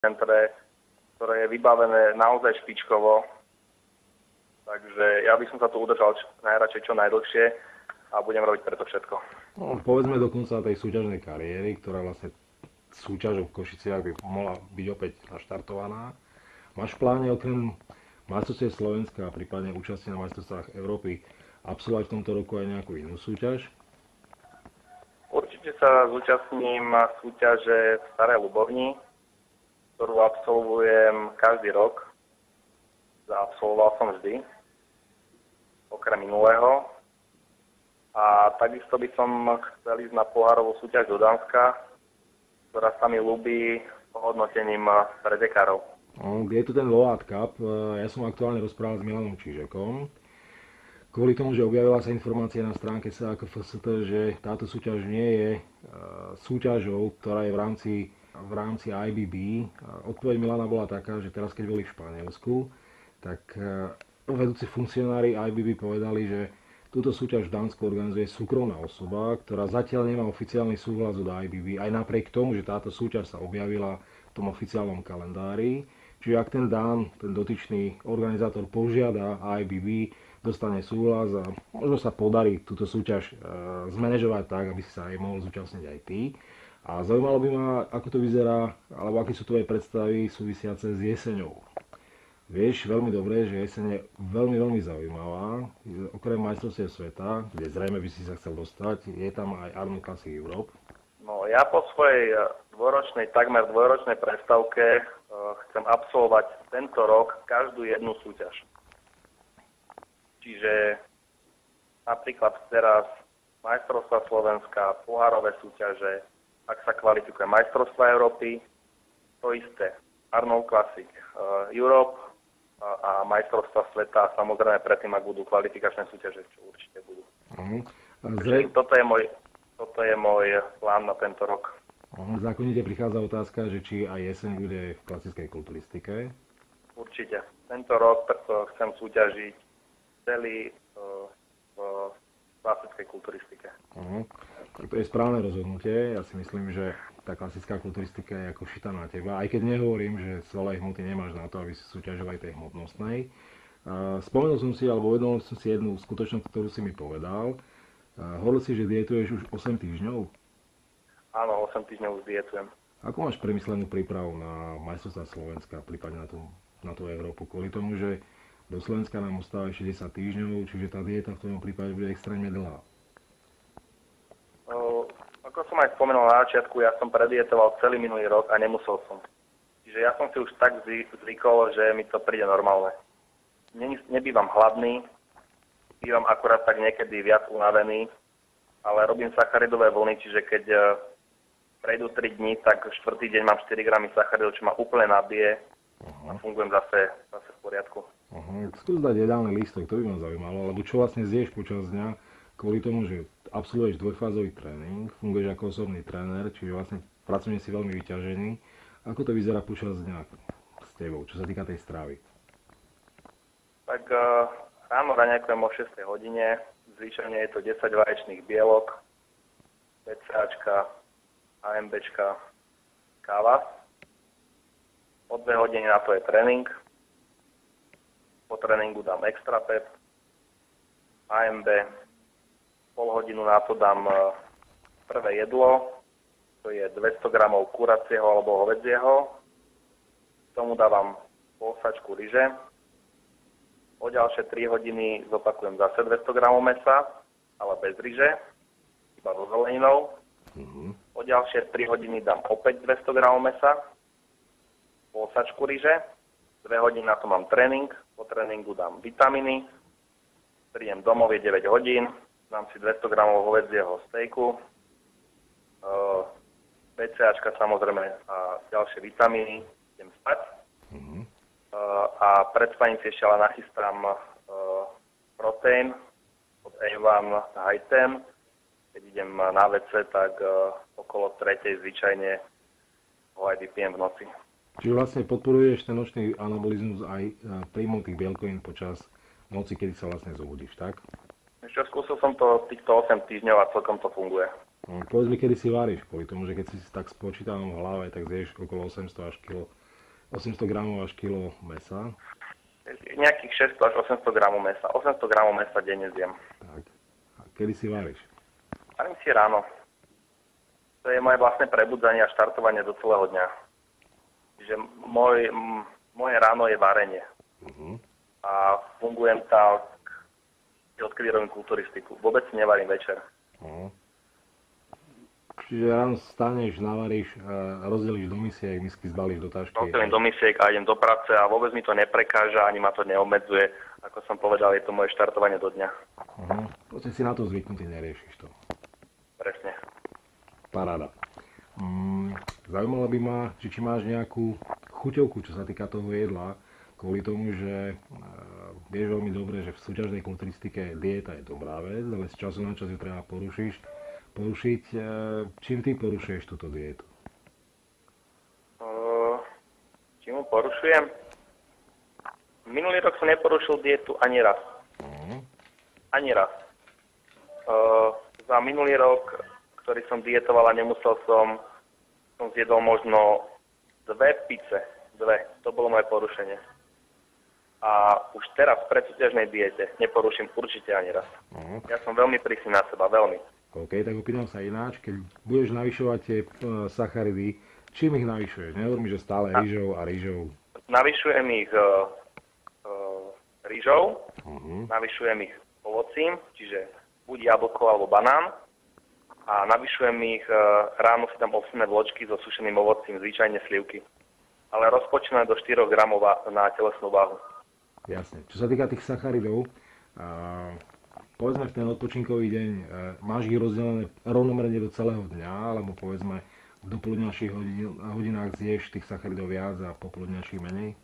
centre, ktoré je vybavené naozaj špičkovo. Takže ja by som sa tu udržal najradšej čo najdlhšie a budem robiť preto všetko. No, povedzme dokonca tej súťažnej kariéry, ktorá vlastne súťažou v Košiciach by mohla byť opäť naštartovaná. Máš v pláne okrem majstrovstiev Slovenska a prípadne účasti na majstrovstvách Európy absolvovať v tomto roku aj nejakú inú súťaž? Určite sa zúčastním súťaže v Starej Ľubovni, ktorú absolvujem každý rok. Absolvoval som vždy, okrem minulého. A takisto by som chcel ísť na pohárovú súťaž do Dánska, ktorá sa mi ľúbi ohodnotením predekárov. Je tu ten Load Cup. Ja som aktuálne rozprával s Milanom Čižekom. Kvôli tomu, že objavila sa informácia na stránke SAKFST, že táto súťaž nie je súťažou, ktorá je v rámci IBB. Odpoveď Milana bola taká, že teraz keď boli v Španielsku, tak vedúci funkcionári IBB povedali, že túto súťaž v Dánsku organizuje súkromná osoba, ktorá zatiaľ nemá oficiálny súhlas od IBB, aj napriek tomu, že táto súťaž sa objavila v tom oficiálnom kalendári. Čiže ak ten Dán, ten dotyčný organizátor požiada IBB, dostane súhlas a možno sa podarí túto súťaž zmanéžovať tak, aby si sa aj mohol zúčastniť aj ty. A zaujímalo by ma, ako to vyzerá, alebo aké sú tvoje predstavy súvisiace s jeseňou. Vieš veľmi dobre, že jeseň je veľmi, veľmi zaujímavá. Okrem majstrovstiev sveta, kde zrejme by si sa chcel dostať, je tam aj Arnold Classic Europe. No, ja po svojej takmer dvojročnej prestávke chcem absolvovať tento rok každú jednu súťaž. Čiže napríklad teraz majstrovstvá Slovenska, pohárové súťaže, ak sa kvalifikuje majstrovstvá Európy, to isté. Arnold Classic Europe a majstrovstvá sveta, samozrejme predtým, ak budú kvalifikačné súťaže, čo určite budú. Toto je môj plán na tento rok. Zákonite prichádza otázka, že či aj jeseň bude v klasickej kulturistike. Určite. Tento rok preto chcem súťažiť celý v klasickej kulturistike. Tak to je správne rozhodnutie. Ja si myslím, že tá klasická kulturistika je ako šitá na teba. Aj keď nehovorím, že svalé hmoty nemáš na to, aby si súťažil aj tej hmotnostnej. Spomenul som si, alebo uvedomil som si jednu skutočnosť, ktorú si mi povedal. Hovoril si, že dietuješ už 8 týždňov? Áno, 8 týždňov už dietujem. Ako máš premyslenú prípravu na majstrovstvá Slovenska, prípadne na tú Európu? Kvôli tomu, že do Slovenska nám ostáva 60 týždňov, čiže tá dieta v tom prípade bude extrémne dlhá. Ako som aj spomenul na začiatku, ja som predietoval celý minulý rok a nemusel som. Čiže ja som si už tak zvykol, že mi to príde normálne. Nebývam hladný, bývam akurát tak niekedy viac unavený, ale robím sacharidové vlny, čiže keď prejdú 3 dní, tak 4. deň mám 4 gramy sacharidov, čo ma úplne nabije a fungujem zase v poriadku. Skús dať jedálny lístok, to by ma zaujímalo, lebo čo vlastne zješ počas dňa, kvôli tomu, že absolvuješ dvojfázový tréning, funguješ ako osobný tréner, čiže vlastne pracovne si veľmi vyťažený. Ako to vyzerá počas dňa s tebou, čo sa týka tej stravy? Tak ráno raňakujem o 6 hodine, zvyčajne je to 10 vaječných bielok, BCAčka, AMBčka, káva. O 2 hodiny na to je tréning. Po tréningu dám extra pep, AMB, pol hodinu na to dám prvé jedlo, to je 200 gramov kuracieho alebo hovedzieho. K tomu dávam pol sačku ryže. O ďalšie 3 hodiny zopakujem zase 200 gramov mesa, ale bez ryže, iba so zeleninou. O ďalšie 3 hodiny dám opäť 200 gramov mesa, pol sačku ryže. 2 hodiny na to mám tréning, po tréningu dám vitamíny, prídem domov, je 9 hodín, dám si 200 gramov hovedzieho stejku, BCAčka samozrejme a ďalšie vitamíny, idem spať. A pred spaním si ešte ale nachystám proteín od A1 High 10. Keď idem na WC, tak okolo 3. zvyčajne ho aj vypijem v noci. Čiže vlastne podporuješ ten nočný anabolizmus aj príjmom tých bielkovín počas noci, kedy sa vlastne zobudíš, tak? Ešte skúsil som to týchto 8 týždňov a celkom to funguje. Povedz mi, kedy si varíš, kvôli tomu, že keď si tak spočítavam v hlave, tak zješ okolo 800 až kilo 800 gramov až kilo mesa. Nejakých 600 až 800 gramov mesa. 800 gramov mesa denne zjem. Tak. A kedy si varíš? Varím si ráno. To je moje vlastné prebudzanie a štartovanie do celého dňa. Čiže moje ráno je varenie. A fungujem tak, odkedy robím kulturistiku. Vôbec si nevarím večer. Čiže ráno staneš, navaríš, rozdelíš do misiek, misky zbalíš do tašky. Rozdelím do misiek a idem do práce a vôbec mi to neprekáža, ani ma to neobmedzuje. Ako som povedal, je to moje štartovanie do dňa. Proste si na to zvyknutý, neriešiš to. Presne. Paráda. Zaujímalo by ma, či máš nejakú chuťovku, čo sa týka toho jedla, kvôli tomu, že vieš veľmi dobre, že v súťažnej kulturistike dieta je dobrá vec, ale z času na čas ju treba porušiť. Čím ty porušuješ túto dietu? Čím ju porušujem? Minulý rok som neporušil dietu ani raz. Ani raz. Za minulý rok, ktorý som dietoval a nemusel som zjedol možno 2 pice. 2. To bolo moje porušenie. A už teraz v predsúťažnej diete neporuším určite ani raz. Ja som veľmi prísny na seba, veľmi. OK, tak opýtam sa ináč, keď budeš navyšovať tie sacharidy, čím ich navyšuješ? Nehovor mi, že stále rýžou a rýžou. Navyšujem ich rýžou, navyšujem ich ovocím, čiže buď jablko alebo banán. A navyšujem ich, ráno si tam ovsené vločky so sušeným ovocím, zvyčajne slivky. Ale rozpočínané do 4 gramov na telesnú váhu. Jasne. Čo sa týka tých sacharidov, povedzme v ten odpočinkový deň, máš ich rozdelené rovnomerne do celého dňa, alebo povedzme v dopoludňajších hodinách zješ tých sacharidov viac a popoludňajších menej?